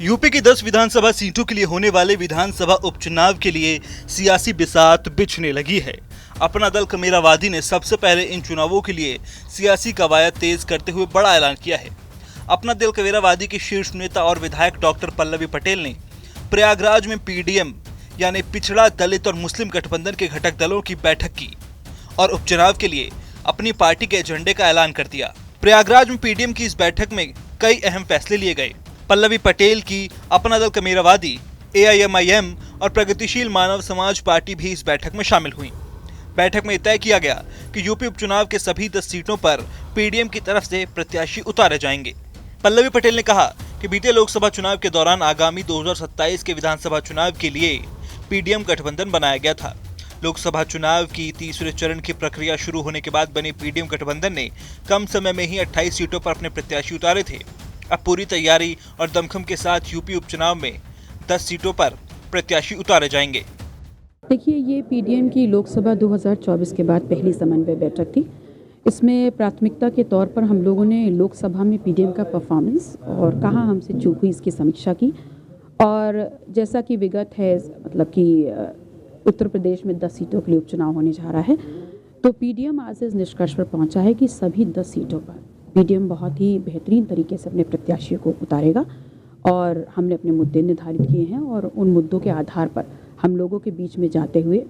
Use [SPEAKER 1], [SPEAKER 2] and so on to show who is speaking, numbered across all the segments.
[SPEAKER 1] UP की 10 विधानसभा सीटों के लिए होने वाले विधानसभा उपचुनाव के लिए सियासी बिसात बिछने लगी है। अपना दल कमेरावादी ने सबसे पहले इन चुनावों के लिए सियासी कवायद तेज करते हुए बड़ा ऐलान किया है। अपना दल कमेरावादी के शीर्ष नेता और विधायक डॉक्टर पल्लवी पटेल ने प्रयागराज में पीडीएम यानी पिछड़ा दलित और मुस्लिम गठबंधन के घटक दलों की बैठक की और उपचुनाव के लिए अपनी पार्टी के एजेंडे का ऐलान कर दिया। प्रयागराज में पीडीएम की इस बैठक में कई अहम फैसले लिए गए। पल्लवी पटेल की अपना दल कमेरावादी, एआईएमआईएम और प्रगतिशील मानव समाज पार्टी भी इस बैठक में शामिल हुई। बैठक में तय किया गया कि यूपी उपचुनाव के सभी 10 सीटों पर पीडीएम की तरफ से प्रत्याशी उतारे जाएंगे। पल्लवी पटेल ने कहा कि बीते लोकसभा चुनाव के दौरान आगामी 2027 के विधानसभा चुनाव के लिए पीडीएम गठबंधन बनाया गया था। लोकसभा चुनाव की तीसरे चरण की प्रक्रिया शुरू होने के बाद बने पीडीएम गठबंधन ने कम समय में ही 28 सीटों पर अपने प्रत्याशी उतारे थे। अब पूरी तैयारी और दमखम के साथ यूपी उपचुनाव में 10 सीटों पर प्रत्याशी उतारे जाएंगे।
[SPEAKER 2] देखिए, ये पीडीएम की लोकसभा 2024 के बाद पहली समन्वय बैठक थी। इसमें प्राथमिकता के तौर पर हम लोगों ने लोकसभा में पीडीएम का परफॉर्मेंस और कहाँ हमसे चूक हुई इसकी समीक्षा की। और जैसा कि विगत है, मतलब कि उत्तर प्रदेश में 10 सीटों के लिए उपचुनाव होने जा रहा है, तो पीडीएम आज इस निष्कर्ष पर पहुंचा है कि सभी 10 सीटों पर पीडीएम बहुत ही बेहतरीन तरीके से अपने प्रत्याशियों को उतारेगा। और हमने अपने मुद्दे निर्धारित किए हैं और उन मुद्दों के आधार पर हम लोगों के बीच में जाते हुए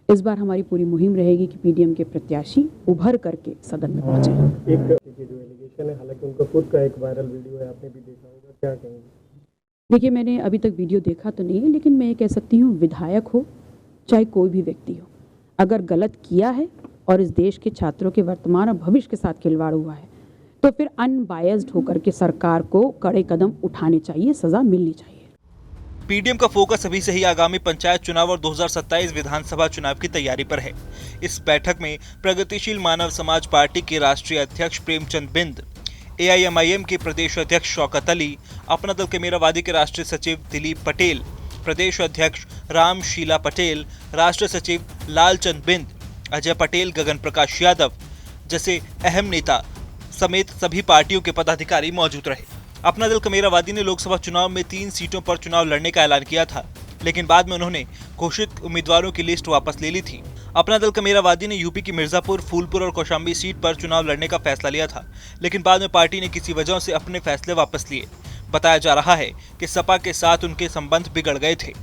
[SPEAKER 2] इस बार हमारी पूरी मुहिम रहेगी कि पीडीएम के प्रत्याशी उभर करके सदन में पहुंचे।
[SPEAKER 3] एक जो एलिगेशन है, हालांकि उनका खुद का एक वायरल वीडियो है, आपने भी देखा होगा, क्या कहेंगे?
[SPEAKER 2] देखिए, मैंने अभी तक वीडियो देखा तो नहीं है, लेकिन मैं ये कह सकती हूँ, विधायक हो चाहे कोई भी व्यक्ति हो, अगर गलत किया है और इस देश के छात्रों के वर्तमान और भविष्य के साथ खिलवाड़ हुआ है तो फिर अनबायस्ड होकर के सरकार को कड़े कदम उठाने चाहिए, सजा मिलनी चाहिए।
[SPEAKER 1] पीडीएम का फोकस अभी से ही आगामी पंचायत चुनाव और 2027 विधानसभा चुनाव की तैयारी पर है। इस बैठक में प्रगतिशील मानव समाज पार्टी के राष्ट्रीय अध्यक्ष प्रेमचंद बिंद, एआईएमआईएम के प्रदेश अध्यक्ष शौकत अली, अपना दल कमेरावादी के राष्ट्रीय सचिव दिलीप पटेल, प्रदेश अध्यक्ष राम शीला पटेल, राष्ट्रीय सचिव लालचंद बिंद, अजय पटेल, गगन प्रकाश यादव जैसे अहम नेता समेत सभी पार्टियों के पदाधिकारी मौजूद रहे। अपना दल कमेरावादी ने लोकसभा चुनाव में 3 सीटों पर चुनाव लड़ने का ऐलान किया था, लेकिन बाद में उन्होंने घोषित उम्मीदवारों की लिस्ट वापस ले ली थी। अपना दल कमेरावादी ने यूपी की मिर्जापुर, फूलपुर और कौशाम्बी सीट पर चुनाव लड़ने का फैसला लिया था, लेकिन बाद में पार्टी ने किसी वजह से अपने फैसले वापस लिए। बताया जा रहा है कि सपा के साथ उनके संबंध बिगड़ गए थे।